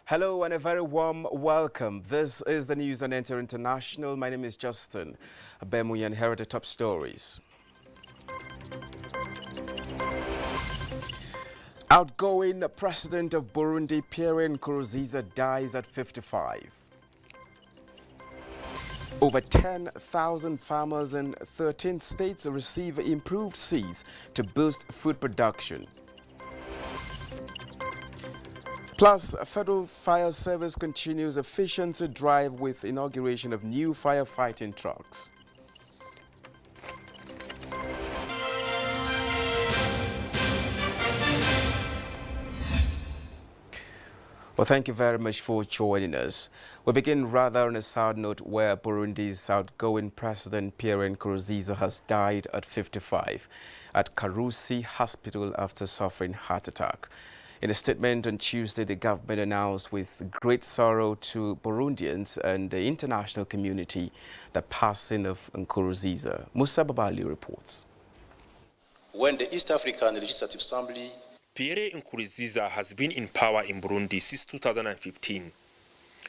Hello and a very warm welcome. This is the news on Enter International. My name is Justin Abemuyan. Here are the top stories. Outgoing President of Burundi, Pierre Nkurunziza, dies at 55. Over 10,000 farmers in 13 states receive improved seeds to boost food production. Plus, Federal Fire Service continues efficiency drive with inauguration of new firefighting trucks. Well, thank you very much for joining us. We begin rather on a sad note where Burundi's outgoing President Pierre Nkurunziza has died at 55 at Karusi Hospital after suffering heart attack. In a statement on Tuesday, the government announced with great sorrow to Burundians and the international community the passing of Nkurunziza. Musa Babali reports. When the East African Legislative Assembly Pierre Nkurunziza has been in power in Burundi since 2015.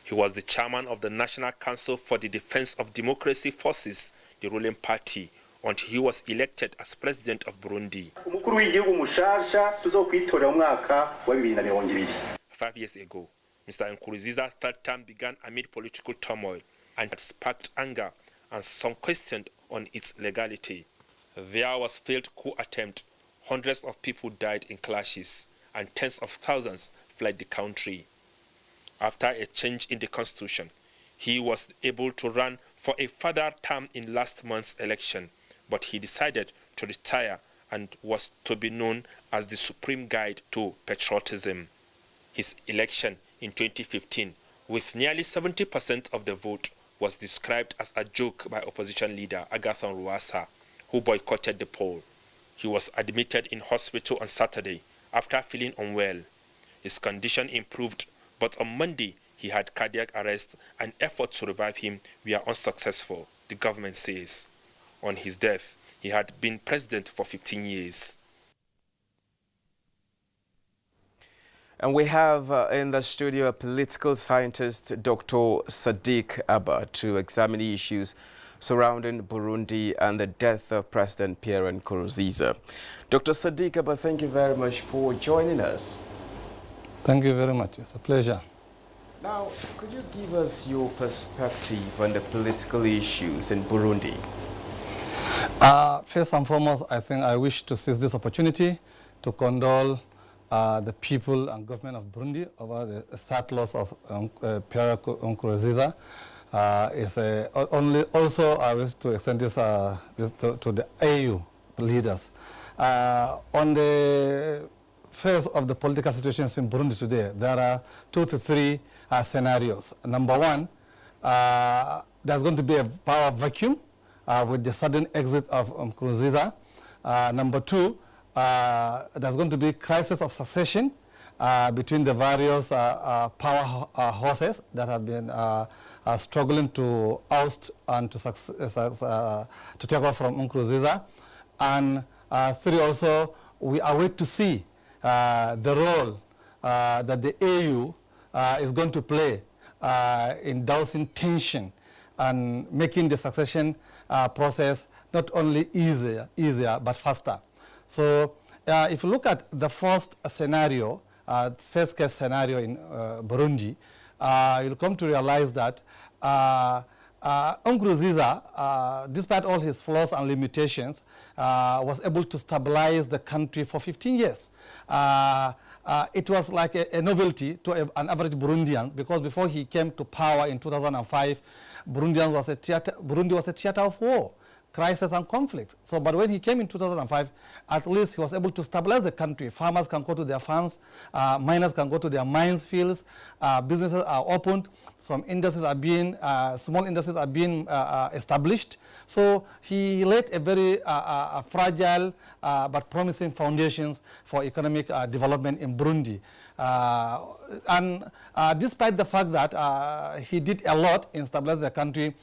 He was the chairman of the National Council for the Defense of Democracy Forces, the ruling party, until he was elected as president of Burundi. 5 years ago, Mr. Nkurunziza's third term began amid political turmoil and had sparked anger and some questioned on its legality. There was failed coup attempt. Hundreds of people died in clashes, and tens of thousands fled the country. After a change in the constitution, he was able to run for a further term in last month's election, but he decided to retire and was to be known as the supreme guide to patriotism. His election in 2015, with nearly 70% of the vote, was described as a joke by opposition leader Agathon Rwasa, who boycotted the poll. He was admitted in hospital on Saturday after feeling unwell. His condition improved, but on Monday he had cardiac arrest and efforts to revive him were unsuccessful, the government says. On his death, he had been president for 15 years. And we have in the studio a political scientist, Dr. Sadiq Abba, to examine issues surrounding Burundi and the death of President Pierre Nkurunziza. Dr. Sadiq Abba, thank you very much for joining us. Thank you very much. It's a pleasure. Now, could you give us your perspective on the political issues in Burundi? First and foremost, I think I wish to seize this opportunity to condole the people and government of Burundi over the sad loss of Pierre Nkurunziza. Also, I wish to extend this, to the AU leaders. On the face of the political situations in Burundi today, there are 2 to 3 scenarios. Number one, there's going to be a power vacuum with the sudden exit of Nkurunziza. Number two, there's going to be crisis of succession between the various power horses that have been struggling to oust and to take off from Nkurunziza. And three, also, we await to see the role that the AU is going to play in dousing tension and making the succession process not only easier but faster. So if you look at the first scenario, first case scenario in Burundi, you'll come to realize that Nkurunziza, despite all his flaws and limitations, was able to stabilize the country for 15 years. It was like a novelty to an average Burundian, because before he came to power in 2005, Burundi was a theater of war, crisis and conflict. So, but when he came in 2005, at least he was able to stabilize the country. Farmers can go to their farms, miners can go to their mines fields, businesses are opened, some industries are being, small industries are being established. So he laid a very fragile but promising foundations for economic development in Burundi. And despite the fact that he did a lot in stabilizing the country,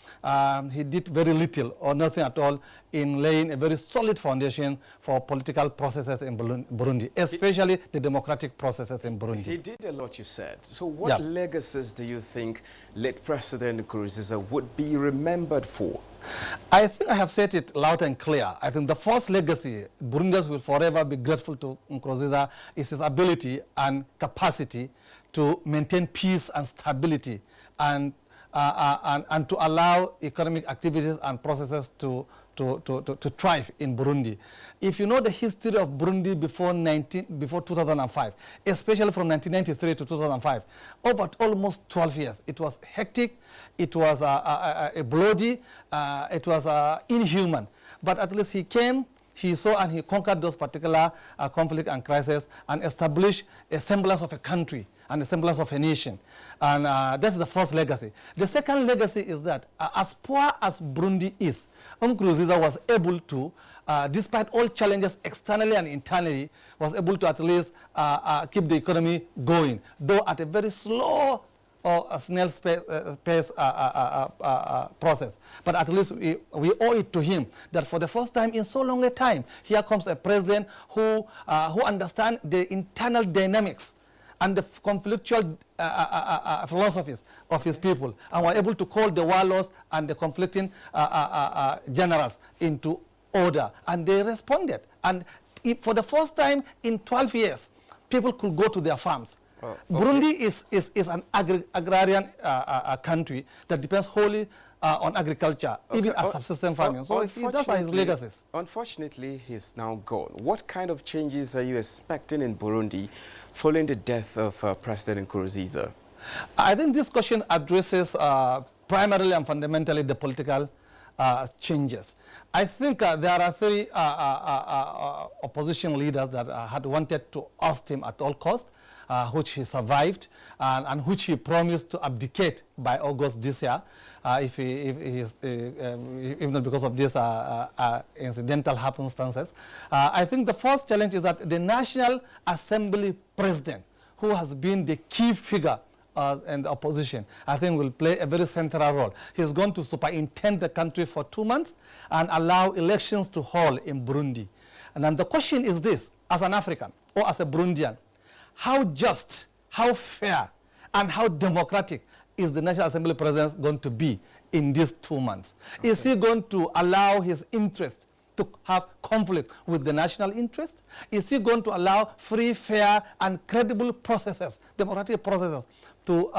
he did very little or nothing at all in laying a very solid foundation for political processes in Burundi, especially the democratic processes in Burundi. He did a lot, you said. So what legacies do you think late President Nkurunziza would be remembered for? I think I have said it loud and clear. I think the first legacy Burundians will forever be grateful to Nkurunziza is his ability and capacity to maintain peace and stability and to allow economic activities and processes to thrive in Burundi. If you know the history of Burundi before 2005, especially from 1993 to 2005, over almost 12 years, it was hectic, it was bloody, it was inhuman. But at least he came, he saw and he conquered those particular conflict and crises and established a semblance of a country and a semblance of a nation. And that's the first legacy. The second legacy is that as poor as Burundi is, Nkurunziza was able to, despite all challenges externally and internally, was able to at least keep the economy going, though at a very slow or a snail pace process. But at least we owe it to him that for the first time in so long a time, here comes a president who understands the internal dynamics and the conflictual philosophies of his people, and were able to call the warlords and the conflicting generals into order, and they responded. And for the first time in 12 years, people could go to their farms. Oh, okay. Burundi is an agrarian country that depends wholly on agriculture, even as subsistence farming. So those are his legacies. Unfortunately, he's now gone. What kind of changes are you expecting in Burundi following the death of President Nkurunziza? I think this question addresses primarily and fundamentally the political changes. I think there are three opposition leaders that had wanted to oust him at all costs, which he survived and which he promised to abdicate by August this year, even because of these incidental happenstances. I think the first challenge is that the National Assembly president, who has been the key figure in the opposition, I think will play a very central role. He's going to superintend the country for 2 months and allow elections to hold in Burundi. And then the question is this: as an African or as a Burundian, how just, how fair, and how democratic is the National Assembly president going to be in these 2 months? Okay. Is he going to allow his interest to have conflict with the national interest? Is he going to allow free, fair, and credible processes, democratic processes, to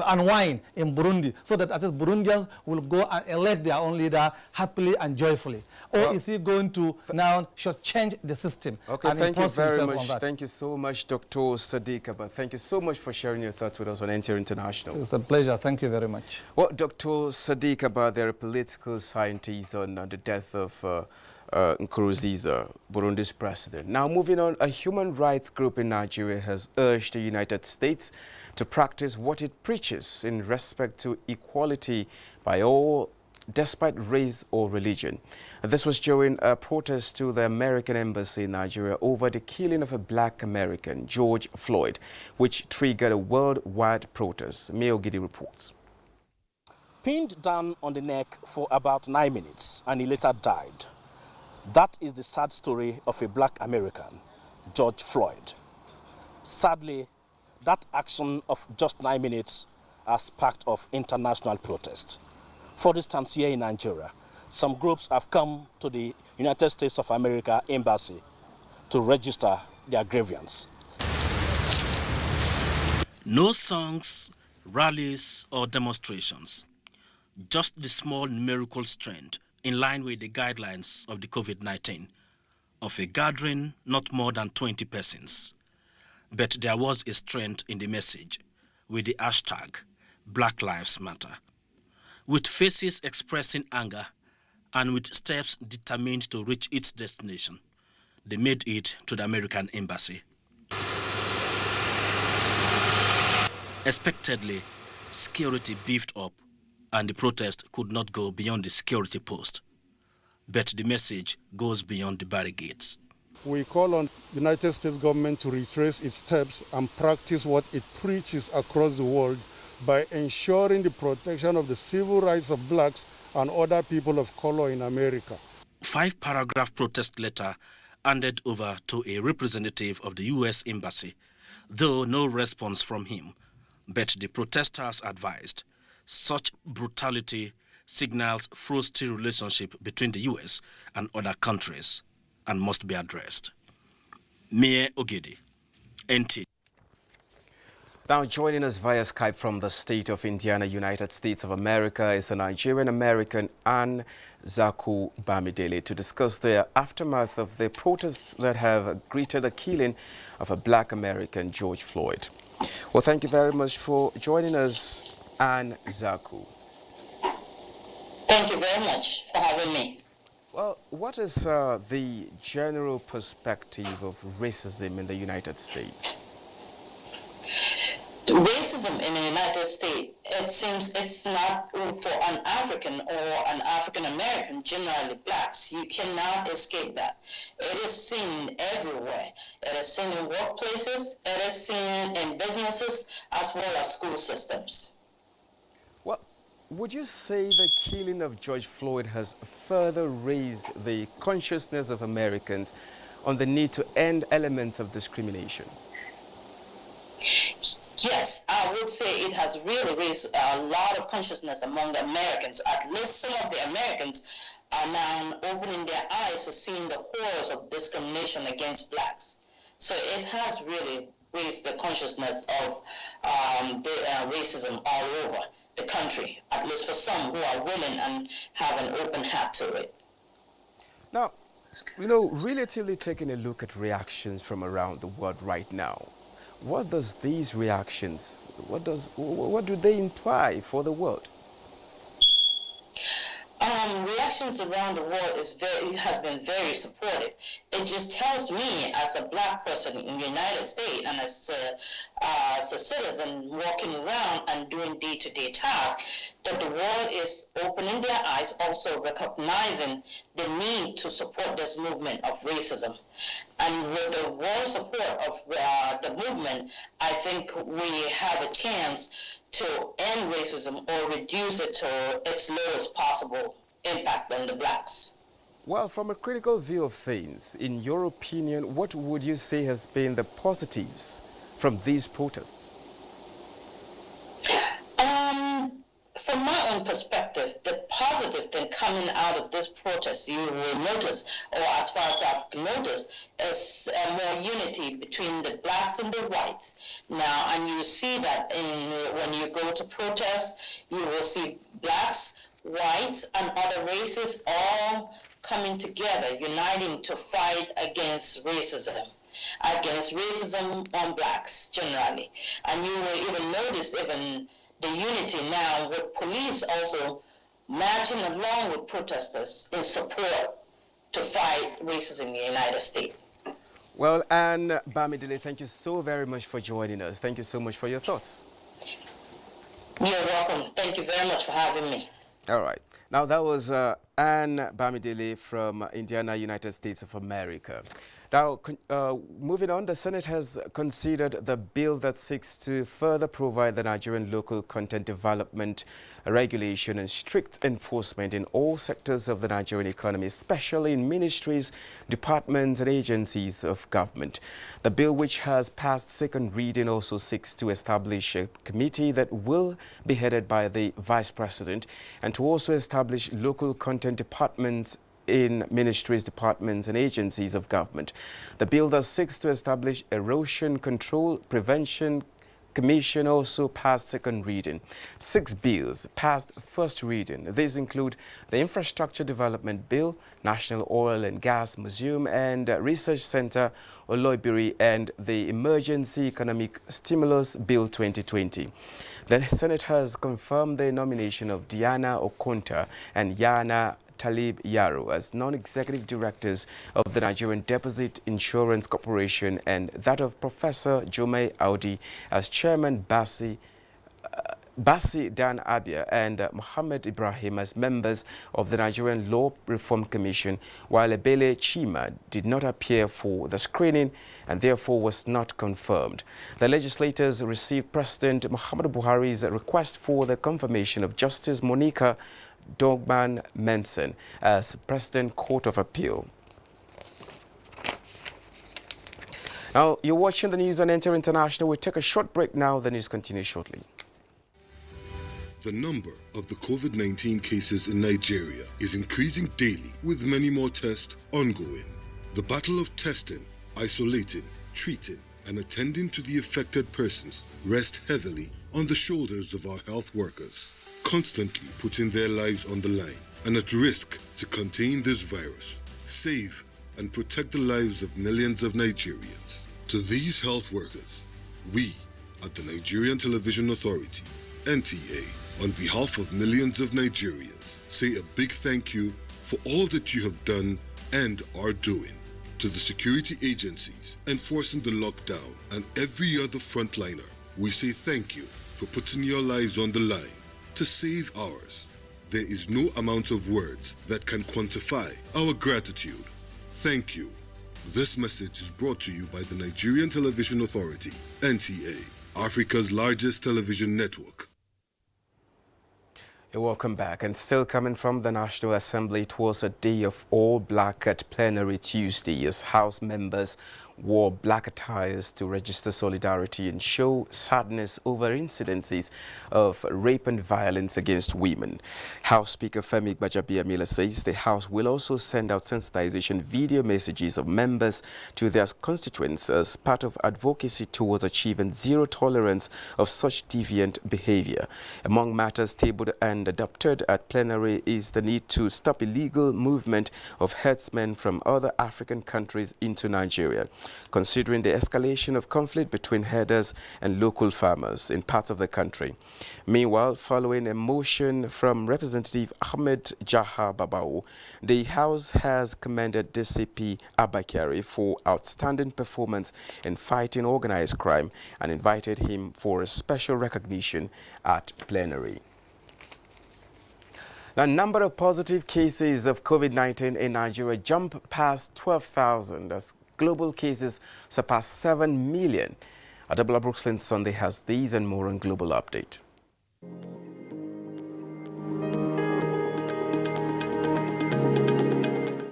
unwind in Burundi, so that at least Burundians will go and elect their own leader happily and joyfully? Or is he going to now change the system? Okay, and thank you very much. That? Thank you so much, Dr. Sadiq Aba. Thank you so much for sharing your thoughts with us on NTA International. It's a pleasure. Thank you very much. Well, Dr. Sadiq Aba, they're a political scientist on the death of Nkurunziza, Burundi's president. Now, moving on, a human rights group in Nigeria has urged the United States to practice what it preaches in respect to equality by all, despite race or religion. This was during a protest to the American embassy in Nigeria over the killing of a black American, George Floyd, which triggered a worldwide protest. Mayo Gidi reports. Pinned down on the neck for about 9 minutes, and he later died. That is the sad story of a black American, George Floyd. Sadly, that action of just 9 minutes has sparked of international protest. For instance, here in Nigeria, some groups have come to the United States of America embassy to register their grievance. No songs, rallies, or demonstrations. Just the small numerical strength in line with the guidelines of the COVID-19 of a gathering not more than 20 persons. But there was a strength in the message with the hashtag Black Lives Matter. With faces expressing anger and with steps determined to reach its destination, they made it to the American embassy. Expectedly, security beefed up and the protest could not go beyond the security post. But the message goes beyond the barricades. We call on the United States government to retrace its steps and practice what it preaches across the world by ensuring the protection of the civil rights of blacks and other people of color in America. 5-paragraph protest letter handed over to a representative of the U.S. Embassy, though no response from him. But the protesters advised such brutality signals frosty relationship between the U.S. and other countries and must be addressed. Mie Ogidi, NT. Now joining us via Skype from the state of Indiana, United States of America, is a Nigerian-American Ann Zaku Bamidele to discuss the aftermath of the protests that have greeted the killing of a black American, George Floyd. Well, thank you very much for joining us, Ann Zaku. Thank you very much for having me. Well, what is the general perspective of racism in the United States? Racism in the United States, it seems it's not for an African or an African American, generally blacks. You cannot escape that. It is seen everywhere. It is seen in workplaces, it is seen in businesses, as well as school systems. Well, would you say the killing of George Floyd has further raised the consciousness of Americans on the need to end elements of discrimination? Yes, I would say it has really raised a lot of consciousness among the Americans. At least some of the Americans are now opening their eyes to seeing the horrors of discrimination against blacks. So it has really raised the consciousness of racism all over the country, at least for some who are willing and have an open heart to it. Now, relatively taking a look at reactions from around the world right now, what does these reactions, what do they imply for the world? Reactions around the world has been very supportive. It just tells me, as a black person in the United States and as a citizen walking around and doing day-to-day tasks, that the world is opening their eyes, also recognizing the need to support this movement of racism. And with the world support of the movement, I think we have a chance to end racism or reduce it to its lowest possible impact on the blacks. Well, from a critical view of things, in your opinion, what would you say has been the positives from these protests? From my own perspective, the positive thing coming out of this protest, you will notice, or as far as I've noticed, is more unity between the blacks and the whites. Now, and you see that when you go to protests, you will see blacks, whites, and other races all coming together, uniting to fight against racism on blacks generally. And you will even notice the unity now with police also marching along with protesters in support to fight racism in the United States. Well, Ann Bamidele, thank you so very much for joining us. Thank you so much for your thoughts. You're welcome. Thank you very much for having me. All right. Now, that was Ann Bamidele from Indiana, United States of America. Now, moving on, the Senate has considered the bill that seeks to further provide the Nigerian local content development regulation and strict enforcement in all sectors of the Nigerian economy, especially in ministries, departments and agencies of government. The bill, which has passed second reading, also seeks to establish a committee that will be headed by the Vice President and to also establish local content departments in ministries, departments and agencies of government. The bill that seeks to establish Erosion Control Prevention Commission also passed second reading. 6 bills passed first reading. These include the Infrastructure Development Bill, National Oil and Gas Museum and Research Center, Oloibiri, and the Emergency Economic Stimulus Bill 2020. The Senate has confirmed the nomination of Diana Okonta and Yana Talib Yaro as non-executive directors of the Nigerian Deposit Insurance Corporation and that of Professor Jome Audi as Chairman Basi Basi Dan Abia and Mohammed Ibrahim as members of the Nigerian Law Reform Commission, while Ebele Chima did not appear for the screening and therefore was not confirmed. The legislators received President Muhammadu Buhari's request for the confirmation of Justice Monica Dogman Menson as President Court of Appeal. Now, you're watching the news on Enter International. We'll take a short break now. The news continues shortly. The number of the COVID-19 cases in Nigeria is increasing daily, with many more tests ongoing. The battle of testing, isolating, treating, and attending to the affected persons rests heavily on the shoulders of our health workers, constantly putting their lives on the line and at risk to contain this virus, save and protect the lives of millions of Nigerians. To these health workers, we at the Nigerian Television Authority, NTA, on behalf of millions of Nigerians, say a big thank you for all that you have done and are doing. To the security agencies enforcing the lockdown and every other frontliner, we say thank you for putting your lives on the line to save ours. There is no amount of words that can quantify our gratitude. Thank you. This message is brought to you by the Nigerian Television Authority, NTA, Africa's largest television network. Welcome back. And still coming from the National Assembly, it was a day of all black at plenary Tuesday as House members wore black attires to register solidarity and show sadness over incidences of rape and violence against women. House Speaker Femi Gbajabiamila says the House will also send out sensitization video messages of members to their constituents as part of advocacy towards achieving zero tolerance of such deviant behavior. Among matters tabled and adopted at plenary is the need to stop illegal movement of herdsmen from other African countries into Nigeria, considering the escalation of conflict between herders and local farmers in parts of the country. Meanwhile, following a motion from Representative Ahmed Jaha Babao, the House has commended DCP Abakari for outstanding performance in fighting organized crime and invited him for a special recognition at plenary. The number of positive cases of COVID-19 in Nigeria jumped past 12,000 as global cases surpass 7 million. Adebola Brooksland Sunday has these and more on Global Update.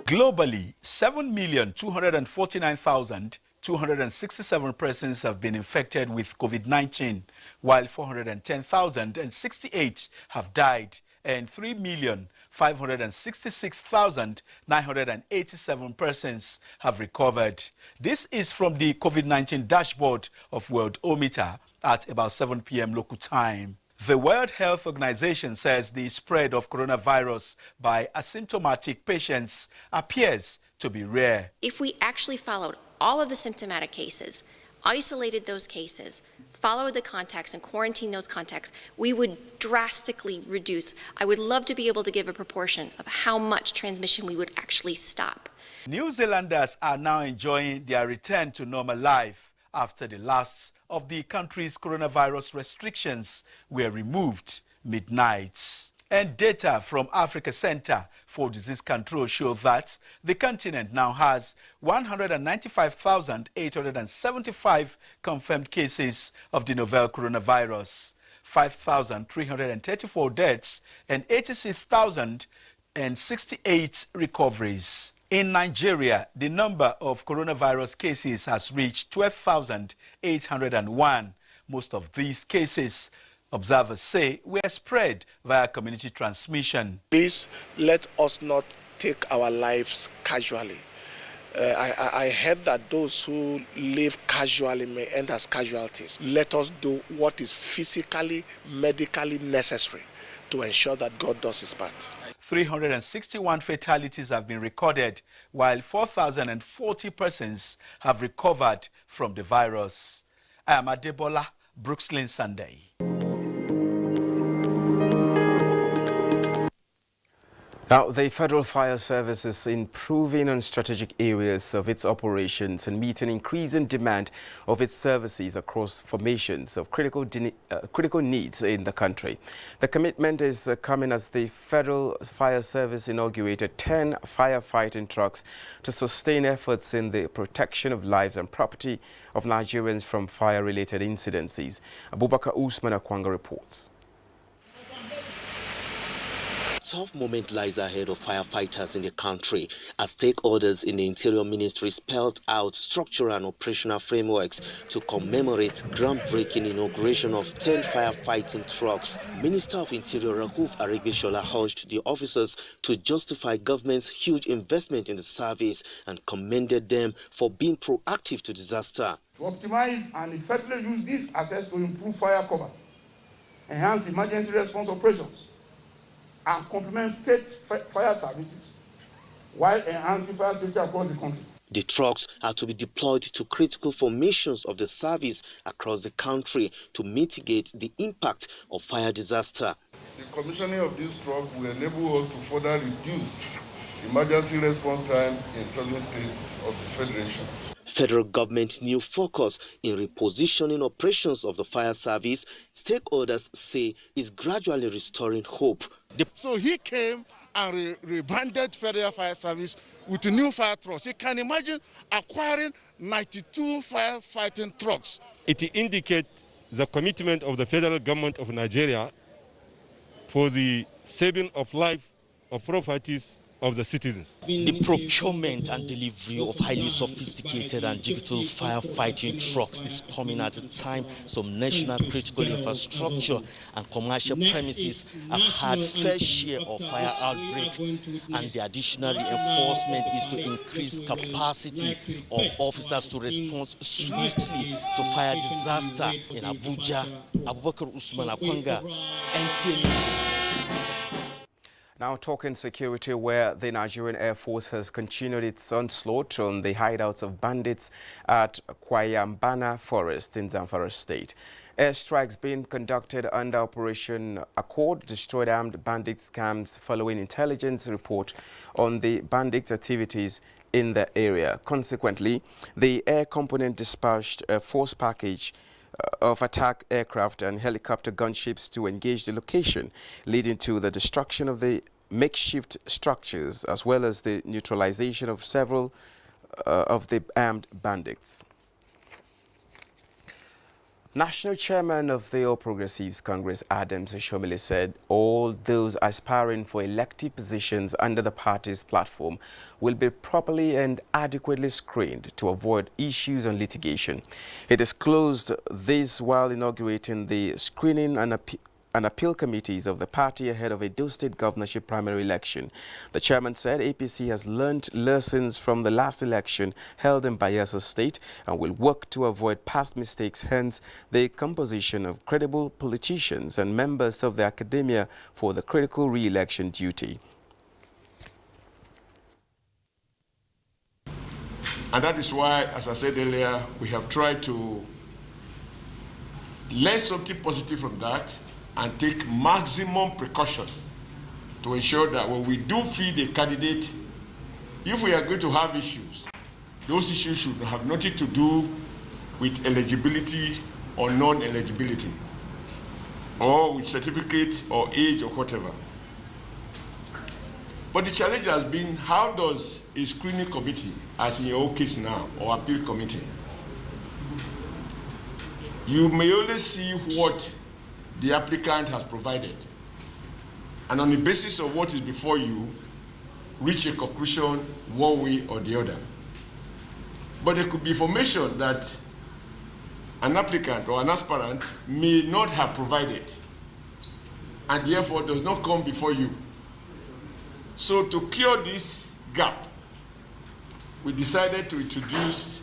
Globally, 7,249,267 persons have been infected with COVID-19, while 410,068 have died and 3,566,987 persons have recovered. This is from the COVID-19 dashboard of Worldometer at about 7 p.m. local time. The World Health Organization says the spread of coronavirus by asymptomatic patients appears to be rare. If we actually followed all of the symptomatic cases, isolated those cases, followed the contacts and quarantined those contacts, we would drastically reduce. I would love to be able to give a proportion of how much transmission we would actually stop. New Zealanders are now enjoying their return to normal life after the last of the country's coronavirus restrictions were removed midnight. And data from Africa Center for Disease Control show that the continent now has 195,875 confirmed cases of the novel coronavirus, 5,334 deaths, and 86,068 recoveries. In Nigeria, the number of coronavirus cases has reached 12,801. Most of these cases, observers say, were spread via community transmission. Please let us not take our lives casually. I heard that those who live casually may end as casualties. Let us do what is physically, medically necessary to ensure that God does his part. 361 fatalities have been recorded, while 4,040 persons have recovered from the virus. I am Adebola Brooksland Sunday. Now, the Federal Fire Service is improving on strategic areas of its operations and meeting increasing demand of its services across formations of critical needs in the country. The commitment is coming as the Federal Fire Service inaugurated 10 firefighting trucks to sustain efforts in the protection of lives and property of Nigerians from fire-related incidences. Abubakar Usman Akwanga reports. Tough moment lies ahead of firefighters in the country as stakeholders in the Interior Ministry spelled out structural and operational frameworks to commemorate groundbreaking inauguration of 10 firefighting trucks. Minister of Interior Rauf Aregbesola urged the officers to justify government's huge investment in the service and commended them for being proactive to disaster. To optimize and effectively use these assets to improve fire cover, enhance emergency response operations, and complement state fire services while enhancing fire safety across the country. The trucks are to be deployed to critical formations of the service across the country to mitigate the impact of fire disaster. The commissioning of these trucks will enable us to further reduce emergency response time in certain states of the Federation. Federal government's new focus in repositioning operations of the fire service, stakeholders say, is gradually restoring hope. So he came and rebranded Federal Fire Service with new fire trucks. You can imagine acquiring 92 firefighting trucks. It indicates the commitment of the federal government of Nigeria for the saving of life, of properties, of the citizens. The procurement and delivery of highly sophisticated and digital firefighting trucks is coming at a time some national critical infrastructure and commercial premises have had fair share of fire outbreak, and the additional reinforcement is to increase capacity of officers to respond swiftly to fire disaster. In Abuja, Abubakar Usman Akwanga, NTA News. Now talking security, where the Nigerian Air Force has continued its onslaught on the hideouts of bandits at Kwayambana Forest in Zamfara State. Airstrikes being conducted under Operation Accord destroyed armed bandits camps following intelligence report on the bandits' activities in the area. Consequently, the air component dispatched a force package of attack aircraft and helicopter gunships to engage the location, leading to the destruction of the makeshift structures as well as the neutralization of several of the armed bandits. National Chairman of the All Progressives Congress, Adams Oshomole, said all those aspiring for elective positions under the party's platform will be properly and adequately screened to avoid issues on litigation. He disclosed this while inaugurating the screening and appeal committees of the party ahead of a Edo State governorship primary election. The chairman said APC has learned lessons from the last election held in Bayelsa State and will work to avoid past mistakes, hence the composition of credible politicians and members of the academia for the critical re-election duty. And that is why, as I said earlier, we have tried to learn something positive from that and take maximum precaution to ensure that when we do feed a candidate, if we are going to have issues, those issues should have nothing to do with eligibility or non-eligibility, or with certificate or age or whatever. But the challenge has been, how does a screening committee, as in your own case now, or appeal committee, you may only see what the applicant has provided, and on the basis of what is before you, reach a conclusion one way or the other. But there could be information that an applicant or an aspirant may not have provided, and therefore does not come before you. So to cure this gap, we decided to introduce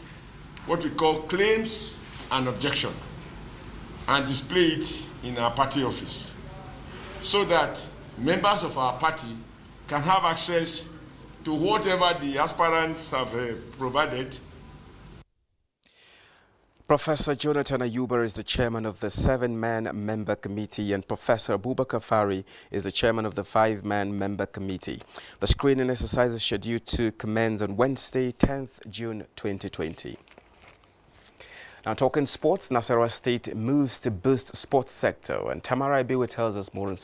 what we call claims and objection and display it in our party office so that members of our party can have access to whatever the aspirants have provided. Professor Jonathan Ayuba is the chairman of the 7-man member committee, and Professor Abubakar Fari is the chairman of the 5-man member committee. The screening exercise is scheduled to commence on Wednesday, 10th June 2020. Now talking sports, Nasarawa State moves to boost sports sector, and Tamara Ibiwe tells us more on